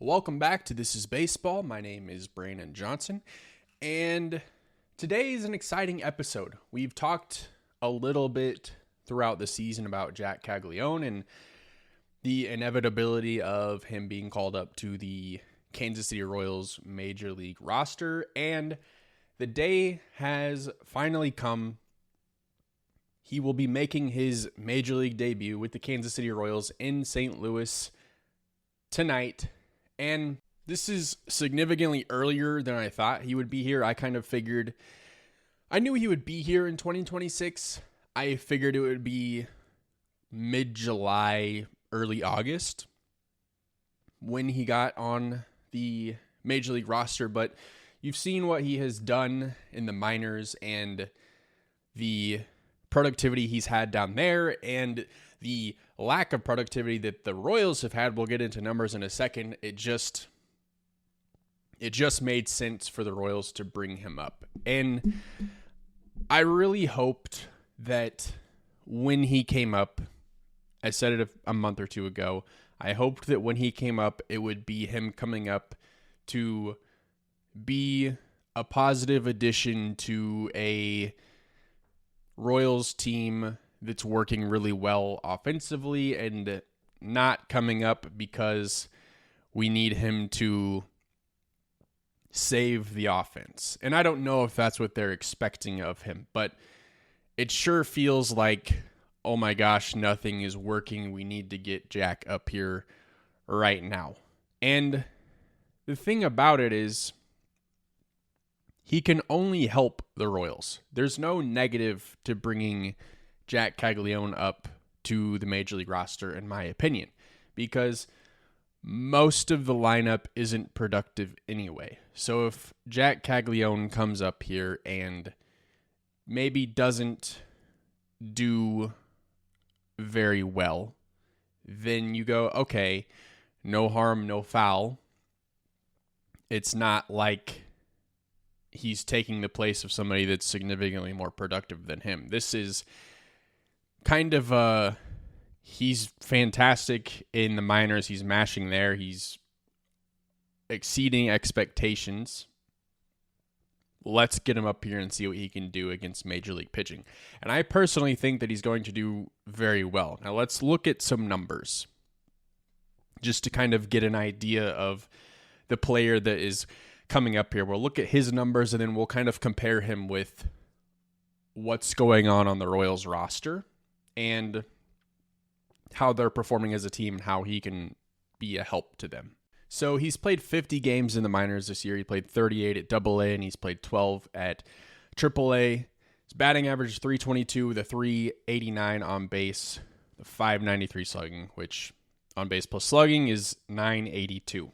Welcome back to This is Baseball. My name is Brandon Johnson, and today is an exciting episode. We've talked a little bit throughout the season about Jack Caglianone and the inevitability of him being called up to the Kansas City Royals Major League roster, and the day has finally come. He will be making his Major League debut with the Kansas City Royals in St. Louis tonight. And this is significantly earlier than I thought he would be here. I knew he would be here in 2026. I figured it would be mid-July, early August when he got on the Major League roster. But you've seen what he has done in the minors and the productivity he's had down there and the lack of productivity that the Royals have had. We'll get into numbers in a second. It just made sense for the Royals to bring him up. And I really hoped that when he came up, I said it a month or two ago, I hoped that when he came up, it would be him coming up to be a positive addition to a Royals team that's working really well offensively and not coming up because we need him to save the offense. And I don't know if that's what they're expecting of him, but it sure feels like, oh my gosh, nothing is working. We need to get Jack up here right now. And the thing about it is, he can only help the Royals. There's no negative to bringing Jack Caglianone up to the Major League roster, in my opinion, because most of the lineup isn't productive anyway. So if Jack Caglianone comes up here and maybe doesn't do very well, then you go, okay, no harm, no foul. It's not like he's taking the place of somebody that's significantly more productive than him. This is kind of he's fantastic in the minors. He's mashing there. He's exceeding expectations. Let's get him up here and see what he can do against Major League pitching. And I personally think that he's going to do very well. Now let's look at some numbers just to kind of get an idea of the player that is coming up here. We'll look at his numbers and then we'll kind of compare him with what's going on the Royals roster and how they're performing as a team and how he can be a help to them. So he's played 50 games in the minors this year. He played 38 at AA and he's played 12 at AAA. His batting average is .322 with a .389 on base, the .593 slugging, which on base plus slugging is .982.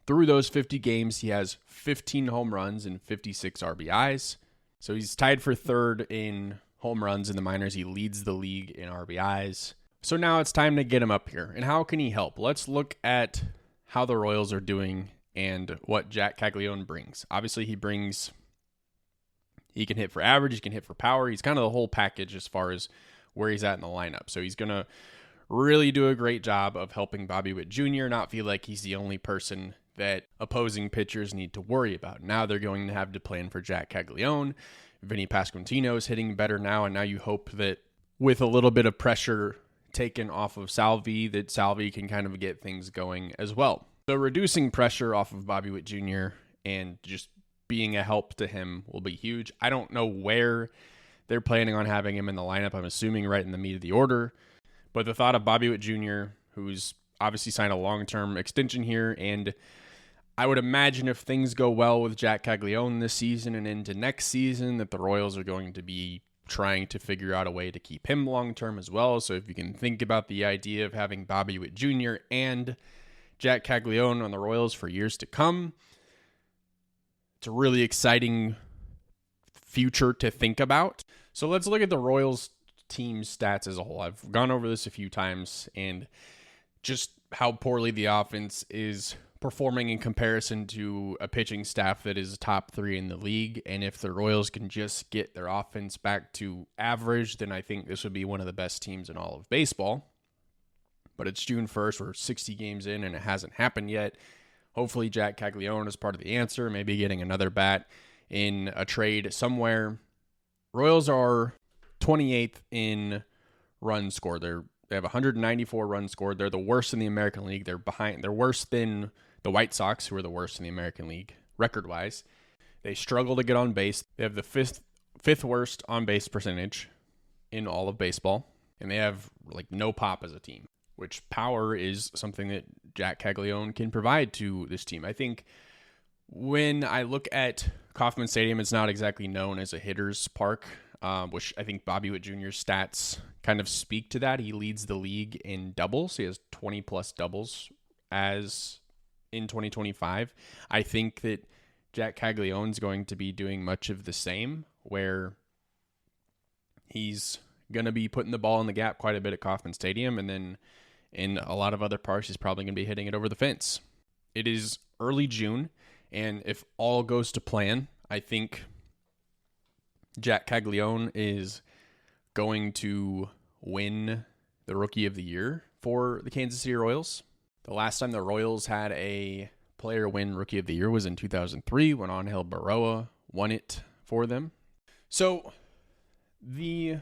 Through those 50 games, he has 15 home runs and 56 RBIs. So he's tied for third in home runs in the minors. He leads the league in RBIs. So now it's time to get him up here. And how can he help? Let's look at how the Royals are doing and what Jack Caglianone brings. Obviously, he can hit for average, he can hit for power. He's kind of the whole package as far as where he's at in the lineup. So he's going to really do a great job of helping Bobby Witt Jr. not feel like he's the only person that opposing pitchers need to worry about. Now they're going to have to plan for Jack Caglianone. Vinny Pasquantino is hitting better now, and now you hope that with a little bit of pressure taken off of Salvi, that Salvi can kind of get things going as well. So reducing pressure off of Bobby Witt Jr. and just being a help to him will be huge. I don't know where they're planning on having him in the lineup. I'm assuming right in the meat of the order. But the thought of Bobby Witt Jr., who's obviously signed a long-term extension here, and I would imagine if things go well with Jack Caglianone this season and into next season, that the Royals are going to be trying to figure out a way to keep him long-term as well. So if you can think about the idea of having Bobby Witt Jr. and Jack Caglianone on the Royals for years to come, it's a really exciting future to think about. So let's look at the Royals team stats as a whole. I've gone over this a few times and just how poorly the offense is performing in comparison to a pitching staff that is top 3 in the league. And if the Royals can just get their offense back to average, then I think this would be one of the best teams in all of baseball. but it's June 1st. We're 60 games in and it hasn't happened yet. Hopefully Jack Caglianone is part of the answer, maybe getting another bat in a trade somewhere. Royals are 28th in runs scored. They have 194 runs scored. They're the worst in the American League. They're worse than the White Sox, who are the worst in the American League record-wise. They struggle to get on base. They have the fifth worst on-base percentage in all of baseball, and they have like no pop as a team, which power is something that Jack Caglianone can provide to this team. I think when I look at Kauffman Stadium, it's not exactly known as a hitter's park, which I think Bobby Witt Jr.'s stats kind of speak to that. He leads the league in doubles. He has 20-plus doubles as in 2025. I think that Jack Caglianone is going to be doing much of the same, where he's going to be putting the ball in the gap quite a bit at Kauffman Stadium, and then in a lot of other parks, he's probably going to be hitting it over the fence. It is early June, and if all goes to plan, I think Jack Caglianone is going to win the Rookie of the Year for the Kansas City Royals. The last time the Royals had a player win Rookie of the Year was in 2003 when Angel Baroa won it for them. So the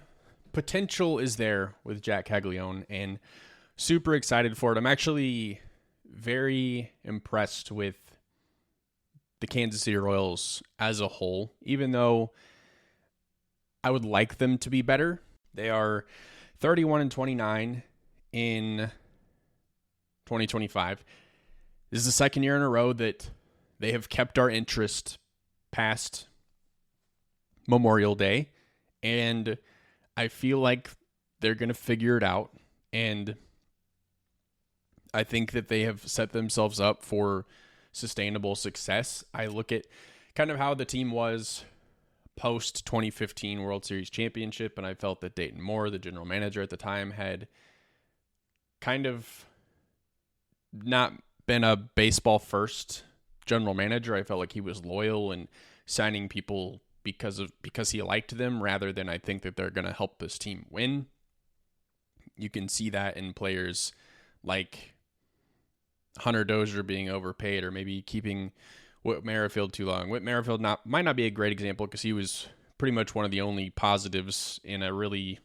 potential is there with Jack Caglianone, and super excited for it. I'm actually very impressed with the Kansas City Royals as a whole, even though I would like them to be better. They are 31-29 in 2025. This is the second year in a row that they have kept our interest past Memorial Day, and I feel like they're going to figure it out, and I think that they have set themselves up for sustainable success. I look at kind of how the team was post 2015 World Series championship, and I felt that Dayton Moore, the general manager at the time, had kind of not been a baseball first general manager. I felt like he was loyal and signing people because he liked them, rather than I think that they're going to help this team win. You can see that in players like Hunter Dozier being overpaid, or maybe keeping Whit Merrifield too long. Whit Merrifield might not be a great example because he was pretty much one of the only positives in a really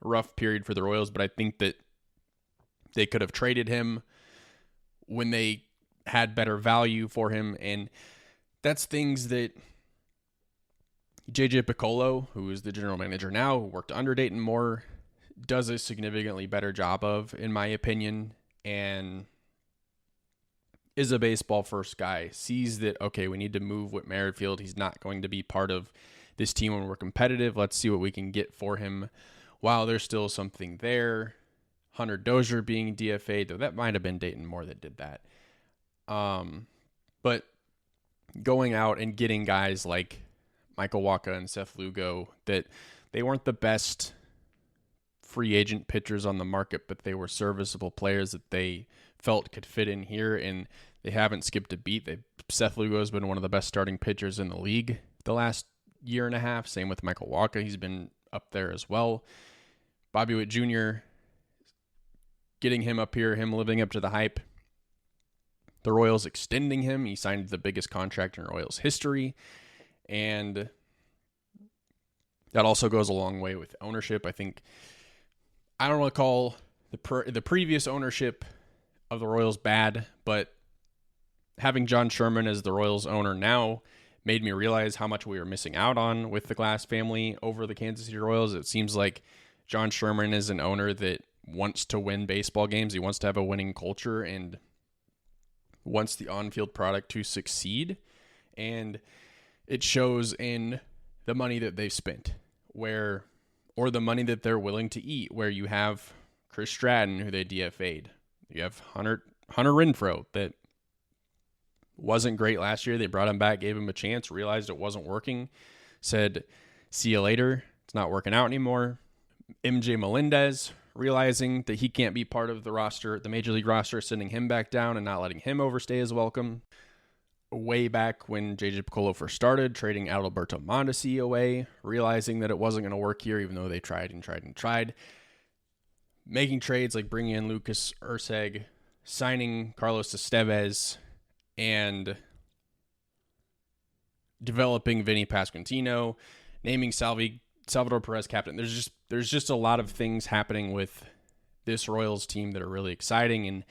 rough period for the Royals, but I think that they could have traded him when they had better value for him, and that's things that JJ Piccolo, who is the general manager now, who worked under Dayton Moore, does a significantly better job of, in my opinion, and is a baseball first guy, sees that, okay, we need to move Whit Merrifield. He's not going to be part of this team when we're competitive. Let's see what we can get for him while there's still something there. Hunter Dozier being DFA'd, though that might have been Dayton Moore that did that. But going out and getting guys like Michael Wacha and Seth Lugo, that they weren't the best free agent pitchers on the market, but they were serviceable players that they felt could fit in here, and they haven't skipped a beat. Seth Lugo has been one of the best starting pitchers in the league the last year and a half. Same with Michael Wacha. He's been up there as well. Bobby Witt Jr., getting him up here, him living up to the hype. The Royals extending him. He signed the biggest contract in Royals history, and that also goes a long way with ownership. I don't want to call the previous ownership of the Royals bad, but having John Sherman as the Royals owner now made me realize how much we were missing out on with the Glass family over the Kansas City Royals. It seems like John Sherman is an owner that wants to win baseball games. He wants to have a winning culture and wants the on-field product to succeed. And it shows in the money that they've spent, or the money that they're willing to eat, where you have Chris Stratton, who they DFA'd. You have Hunter Renfroe, that wasn't great last year. They brought him back, gave him a chance, realized it wasn't working, said, see you later. It's not working out anymore. MJ Melendez, realizing that he can't be part of the roster, the major league roster, sending him back down and not letting him overstay his welcome. Way back when JJ Piccolo first started, trading Adalberto Mondesi away, realizing that it wasn't going to work here, even though they tried and tried and tried. making trades like bringing in Lucas Urseg, signing Carlos Estevez, and developing Vinny Pasquantino, naming Salvador Perez captain. There's just a lot of things happening with this Royals team that are really exciting, and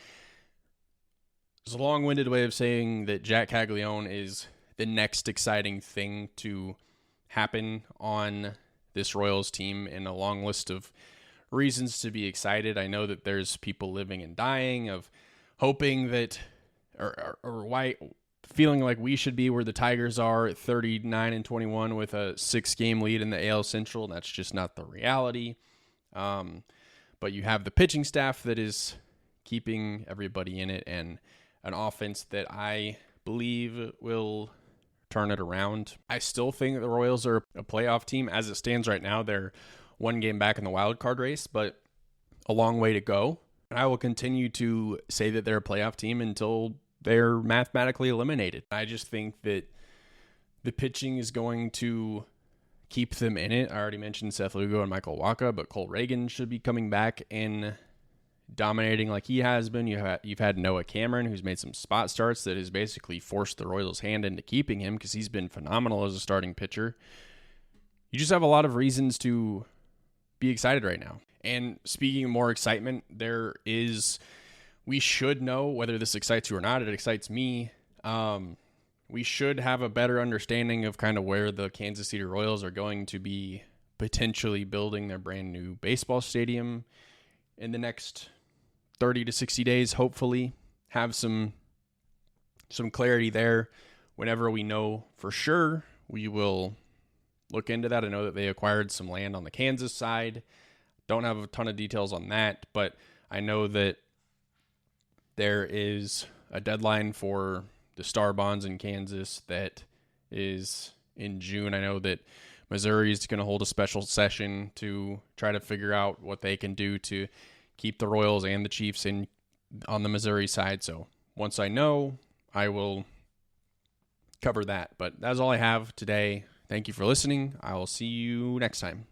it's a long-winded way of saying that Jack Caglianone is the next exciting thing to happen on this Royals team, and a long list of reasons to be excited. I know that there's people living and dying of hoping that, or why, feeling like we should be where the Tigers are at 39-21 with a 6-game lead in the AL Central. That's just not the reality. But you have the pitching staff that is keeping everybody in it, and an offense that I believe will turn it around. I still think the Royals are a playoff team. As it stands right now, they're 1 game back in the wild card race, but a long way to go. And I will continue to say that they're a playoff team until they're mathematically eliminated. I just think that the pitching is going to keep them in it. I already mentioned Seth Lugo and Michael Wacha, but Cole Reagan should be coming back and dominating like he has been. You've had Noah Cameron, who's made some spot starts that has basically forced the Royals' hand into keeping him because he's been phenomenal as a starting pitcher. You just have a lot of reasons to be excited right now. And speaking of more excitement, we should know whether this excites you or not. It excites me. We should have a better understanding of kind of where the Kansas City Royals are going to be potentially building their brand new baseball stadium in the next 30 to 60 days. Hopefully have some clarity there. Whenever we know for sure, we will look into that. I know that they acquired some land on the Kansas side. Don't have a ton of details on that, but I know that there is a deadline for the Star Bonds in Kansas that is in June. I know that Missouri is going to hold a special session to try to figure out what they can do to keep the Royals and the Chiefs in on the Missouri side. So once I know, I will cover that. But that's all I have today. Thank you for listening. I will see you next time.